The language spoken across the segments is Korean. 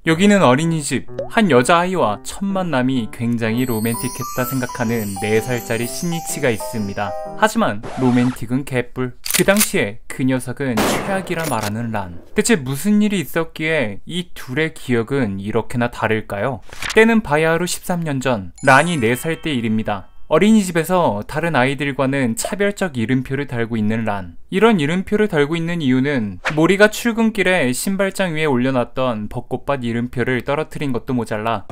여기는 어린이집. 한 여자아이와 첫 만남이 굉장히 로맨틱했다 생각하는 4살짜리 신이치가 있습니다. 하지만 로맨틱은 개뿔. 그 당시에 그 녀석은 최악이라 말하는 란. 대체 무슨 일이 있었기에 이 둘의 기억은 이렇게나 다를까요? 때는 바야흐로 13년 전, 란이 4살 때 일입니다. 어린이집에서 다른 아이들과는 차별적 이름표를 달고 있는 란. 이런 이름표를 달고 있는 이유는 모리가 출근길에 신발장 위에 올려놨던 벚꽃밭 이름표를 떨어뜨린 것도 모자라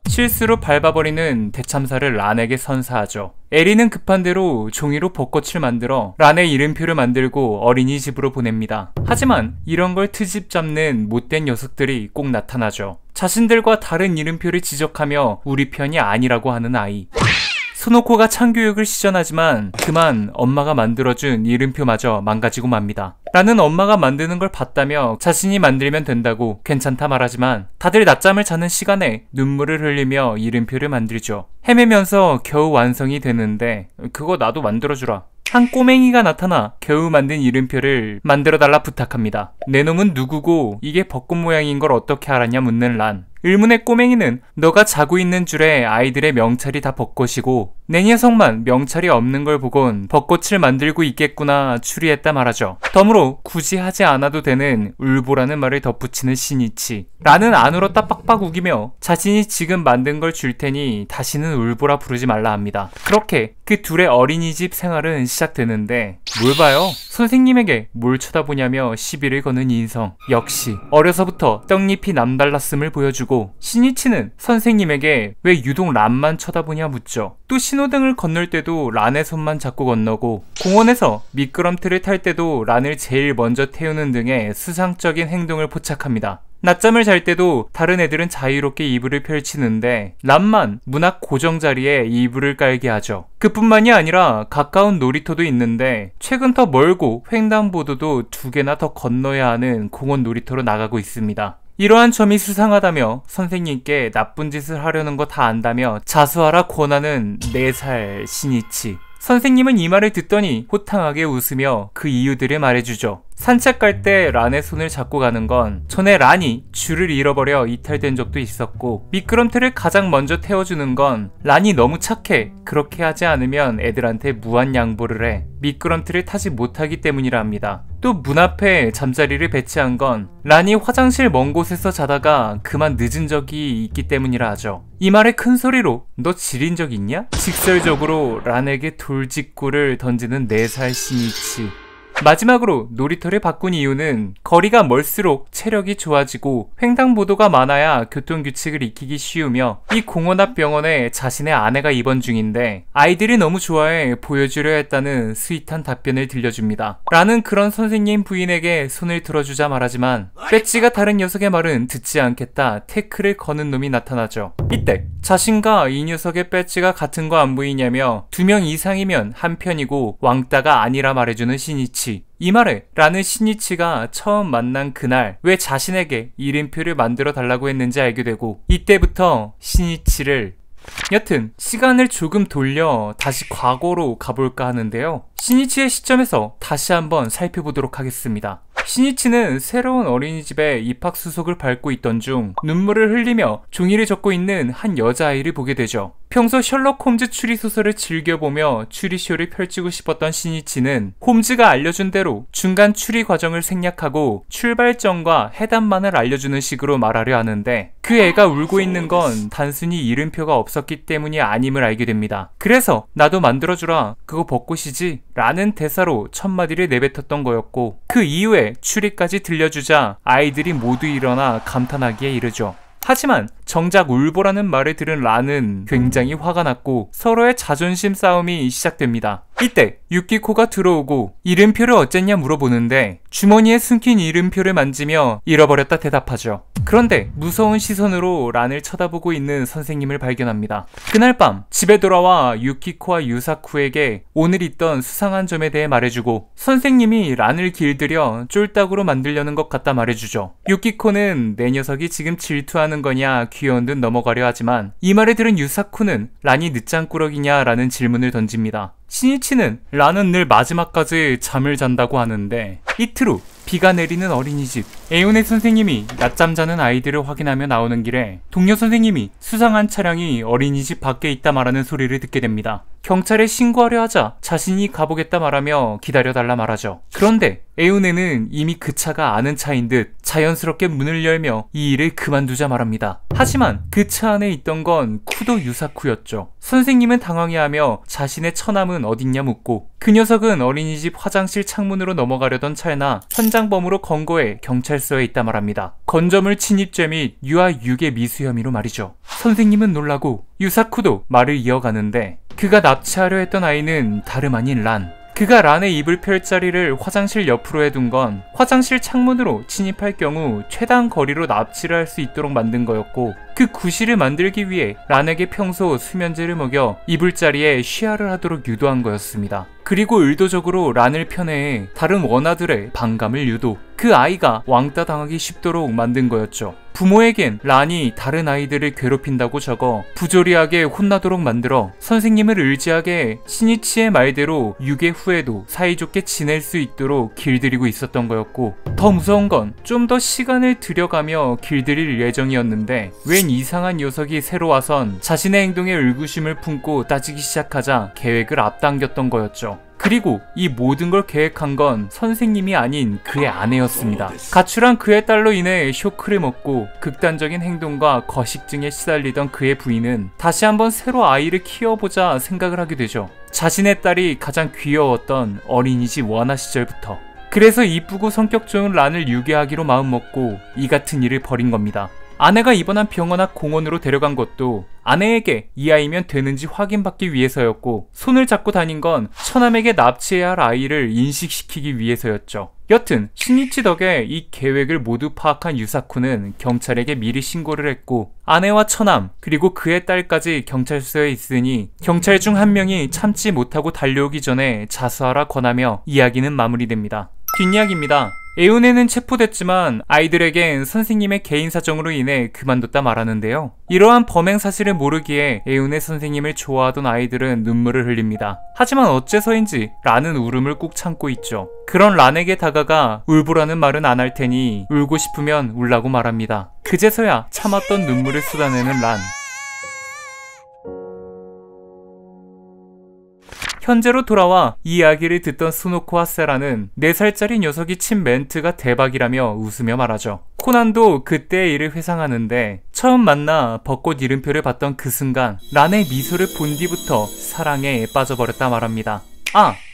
실수로 밟아버리는 대참사를 란에게 선사하죠. 에리는 급한 대로 종이로 벚꽃을 만들어 란의 이름표를 만들고 어린이집으로 보냅니다. 하지만 이런 걸 트집 잡는 못된 녀석들이 꼭 나타나죠. 자신들과 다른 이름표를 지적하며 우리 편이 아니라고 하는 아이. 스노코가 참교육을 시전하지만 그만 엄마가 만들어준 이름표마저 망가지고 맙니다. 라는 엄마가 만드는 걸 봤다며 자신이 만들면 된다고 괜찮다 말하지만 다들 낮잠을 자는 시간에 눈물을 흘리며 이름표를 만들죠. 헤매면서 겨우 완성이 되는데 그거 나도 만들어주라. 한 꼬맹이가 나타나 겨우 만든 이름표를 만들어달라 부탁합니다. 내 놈은 누구고 이게 벚꽃 모양인 걸 어떻게 알았냐 묻는 란. 의문의 꼬맹이는 너가 자고 있는 줄에 아이들의 명찰이 다 벚꽃이고 내 녀석만 명찰이 없는 걸 보곤 벚꽃을 만들고 있겠구나 추리했다 말하죠. 덤으로 굳이 하지 않아도 되는 울보라는 말을 덧붙이는 신이치. 란은 안 울었다 빡빡 우기며 자신이 지금 만든 걸 줄 테니 다시는 울보라 부르지 말라 합니다. 그렇게 그 둘의 어린이집 생활은 시작되는데 뭘 봐요? 선생님에게 뭘 쳐다보냐며 시비를 거는 인성. 역시 어려서부터 떡잎이 남달랐음을 보여주고 신이치는 선생님에게 왜 유독 란만 쳐다보냐 묻죠. 또 신호등을 건널 때도 란의 손만 잡고 건너고 공원에서 미끄럼틀을 탈 때도 란을 제일 먼저 태우는 등의 수상적인 행동을 포착합니다. 낮잠을 잘 때도 다른 애들은 자유롭게 이불을 펼치는데 란만 문 앞 고정 자리에 이불을 깔게 하죠. 그뿐만이 아니라 가까운 놀이터도 있는데 최근 더 멀고 횡단보도도 2개나 더 건너야 하는 공원 놀이터로 나가고 있습니다. 이러한 점이 수상하다며 선생님께 나쁜 짓을 하려는 거 다 안다며 자수하라 권하는 4살 신이치. 선생님은 이 말을 듣더니 호탕하게 웃으며 그 이유들을 말해주죠. 산책 갈 때 란의 손을 잡고 가는 건 전에 란이 줄을 잃어버려 이탈된 적도 있었고 미끄럼틀을 가장 먼저 태워주는 건 란이 너무 착해 그렇게 하지 않으면 애들한테 무한 양보를 해 미끄럼틀을 타지 못하기 때문이라 합니다. 또 문 앞에 잠자리를 배치한 건 란이 화장실 먼 곳에서 자다가 그만 늦은 적이 있기 때문이라 하죠. 이 말에 큰 소리로 너 지린 적 있냐? 직설적으로 란에게 돌직구를 던지는 4살 신이치. 마지막으로 놀이터를 바꾼 이유는 거리가 멀수록 체력이 좋아지고 횡단보도가 많아야 교통규칙을 익히기 쉬우며 이 공원 앞 병원에 자신의 아내가 입원 중인데 아이들이 너무 좋아해 보여주려 했다는 스윗한 답변을 들려줍니다. 라는 그런 선생님 부인에게 손을 들어주자 말하지만 배지가 다른 녀석의 말은 듣지 않겠다 태클을 거는 놈이 나타나죠. 이때 자신과 이 녀석의 배지가 같은 거 안 보이냐며 2명 이상이면 한 편이고 왕따가 아니라 말해주는 신이치. 이 말에 란은 신이치가 처음 만난 그날 왜 자신에게 이름표를 만들어 달라고 했는지 알게 되고 이때부터 신이치를 여튼 시간을 조금 돌려 다시 과거로 가볼까 하는데요. 신이치의 시점에서 다시 한번 살펴보도록 하겠습니다. 신이치는 새로운 어린이집에 입학 수속을 밟고 있던 중 눈물을 흘리며 종이를 적고 있는 한 여자아이를 보게 되죠. 평소 셜록 홈즈 추리소설을 즐겨보며 추리쇼를 펼치고 싶었던 신이치는 홈즈가 알려준 대로 중간 추리 과정을 생략하고 출발점과 해답만을 알려주는 식으로 말하려 하는데 그 애가 울고 있는 건 단순히 이름표가 없었기 때문이 아님을 알게 됩니다. 그래서 나도 만들어주라 그거 벚꽃이지? 라는 대사로 첫마디를 내뱉었던 거였고 그 이후에 추리까지 들려주자 아이들이 모두 일어나 감탄하기에 이르죠. 하지만 정작 울보라는 말을 들은 란은 굉장히 화가 났고 서로의 자존심 싸움이 시작됩니다. 이때 유키코가 들어오고 이름표를 어쨌냐 물어보는데 주머니에 숨긴 이름표를 만지며 잃어버렸다 대답하죠. 그런데 무서운 시선으로 란을 쳐다보고 있는 선생님을 발견합니다. 그날 밤 집에 돌아와 유키코와 유사쿠에게 오늘 있던 수상한 점에 대해 말해주고 선생님이 란을 길들여 쫄딱으로 만들려는 것 같다 말해주죠. 유키코는 내 녀석이 지금 질투하는 거냐 귀여운 듯 넘어가려 하지만 이 말을 들은 유사쿠는 란이 늦잠꾸러기냐 라는 질문을 던집니다. 신이치는 란은 늘 마지막까지 잠을 잔다고 하는데 이틀 후 비가 내리는 어린이집. 에오네 선생님이 낮잠 자는 아이들을 확인하며 나오는 길에 동료 선생님이 수상한 차량이 어린이집 밖에 있다 말하는 소리를 듣게 됩니다. 경찰에 신고하려 하자 자신이 가보겠다 말하며 기다려달라 말하죠. 그런데 에오네는 이미 그 차가 아는 차인 듯 자연스럽게 문을 열며 이 일을 그만두자 말합니다. 하지만 그 차 안에 있던 건 쿠도 유사쿠였죠. 선생님은 당황해하며 자신의 처남은 어딨냐 묻고 그 녀석은 어린이집 화장실 창문으로 넘어가려던 찰나 현장범으로 검거해 경찰서에 있다 말합니다. 건조물 침입죄 및 유아 유괴 미수 혐의로 말이죠. 선생님은 놀라고 유사쿠도 말을 이어가는데 그가 납치하려 했던 아이는 다름 아닌 란. 그가 란의 입을 펼 자리를 화장실 옆으로 해둔 건 화장실 창문으로 침입할 경우 최단 거리로 납치를 할 수 있도록 만든 거였고 그 구실을 만들기 위해 란에게 평소 수면제를 먹여 이불 자리에 쉬하를 하도록 유도한 거였습니다. 그리고 의도적으로 란을 편애해 다른 원아들의 반감을 유도, 그 아이가 왕따 당하기 쉽도록 만든 거였죠. 부모에겐 란이 다른 아이들을 괴롭힌다고 적어 부조리하게 혼나도록 만들어 선생님을 의지하게 해 시니치의 말대로 유괴 후에도 사이좋게 지낼 수 있도록 길들이고 있었던 거였고, 더 무서운 건 좀 더 시간을 들여가며 길들일 예정이었는데 웬 이상한 녀석이 새로 와선 자신의 행동에 의구심을 품고 따지기 시작하자 계획을 앞당겼던 거였죠. 그리고 이 모든 걸 계획한 건 선생님이 아닌 그의 아내였습니다. 가출한 그의 딸로 인해 쇼크를 먹고 극단적인 행동과 거식증에 시달리던 그의 부인은 다시 한번 새로 아이를 키워보자 생각을 하게 되죠. 자신의 딸이 가장 귀여웠던 어린이집 원아 시절부터. 그래서 이쁘고 성격 좋은 란을 유괴하기로 마음먹고 이 같은 일을 벌인 겁니다. 아내가 입원한 병원 앞 공원으로 데려간 것도 아내에게 이 아이면 되는지 확인받기 위해서였고, 손을 잡고 다닌 건 처남에게 납치해야 할 아이를 인식시키기 위해서였죠. 여튼 신이치 덕에 이 계획을 모두 파악한 유사쿠는 경찰에게 미리 신고를 했고, 아내와 처남 그리고 그의 딸까지 경찰서에 있으니 경찰 중 한 명이 참지 못하고 달려오기 전에 자수하라 권하며 이야기는 마무리됩니다. 뒷이야기입니다. 에오네는 체포됐지만 아이들에겐 선생님의 개인 사정으로 인해 그만뒀다 말하는데요. 이러한 범행 사실을 모르기에 에오네 선생님을 좋아하던 아이들은 눈물을 흘립니다. 하지만 어째서인지 란은 울음을 꾹 참고 있죠. 그런 란에게 다가가 울보라는 말은 안 할 테니 울고 싶으면 울라고 말합니다. 그제서야 참았던 눈물을 쏟아내는 란. 현재로 돌아와 이 이야기를 듣던 스노코와 세라는 4살짜리 녀석이 친 멘트가 대박이라며 웃으며 말하죠. 코난도 그때의 일을 회상하는데 처음 만나 벚꽃 이름표를 봤던 그 순간 란의 미소를 본 뒤부터 사랑에 빠져버렸다 말합니다.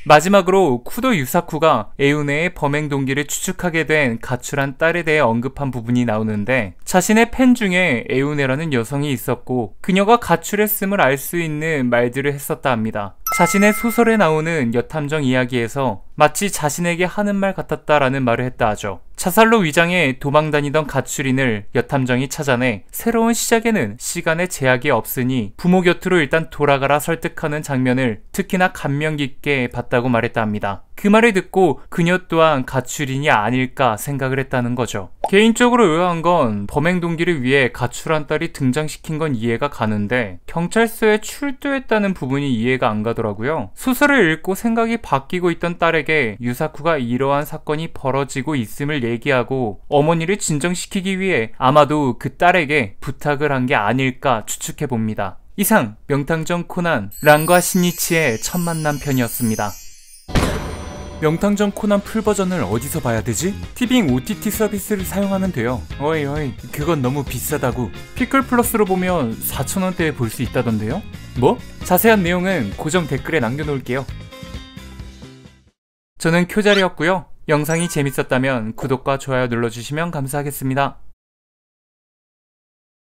마지막으로 쿠도 유사쿠가 에우네의 범행 동기를 추측하게 된 가출한 딸에 대해 언급한 부분이 나오는데, 자신의 팬 중에 에우네라는 여성이 있었고 그녀가 가출했음을 알 수 있는 말들을 했었다 합니다. 자신의 소설에 나오는 여탐정 이야기에서 마치 자신에게 하는 말 같았다라는 말을 했다 하죠. 자살로 위장해 도망다니던 가출인을 여탐정이 찾아내 새로운 시작에는 시간의 제약이 없으니 부모 곁으로 일단 돌아가라 설득하는 장면을 특히나 감명 깊게 봤다고 말했다 합니다. 그 말을 듣고 그녀 또한 가출인이 아닐까 생각을 했다는 거죠. 개인적으로 의아한 건 범행 동기를 위해 가출한 딸이 등장시킨 건 이해가 가는데 경찰서에 출두했다는 부분이 이해가 안 가더라고요. 소설을 읽고 생각이 바뀌고 있던 딸에게 유사쿠가 이러한 사건이 벌어지고 있음을 얘기하고 어머니를 진정시키기 위해 아마도 그 딸에게 부탁을 한 게 아닐까 추측해봅니다. 이상 명탐정 코난 란과 신이치의 첫 만남 편이었습니다. 명탐정 코난 풀버전을 어디서 봐야 되지? 티빙 OTT 서비스를 사용하면 돼요. 어이 그건 너무 비싸다고. 피클 플러스로 보면 4,000원대에 볼 수 있다던데요? 뭐? 자세한 내용은 고정 댓글에 남겨놓을게요. 저는 쿄자리였고요. 영상이 재밌었다면 구독과 좋아요 눌러주시면 감사하겠습니다.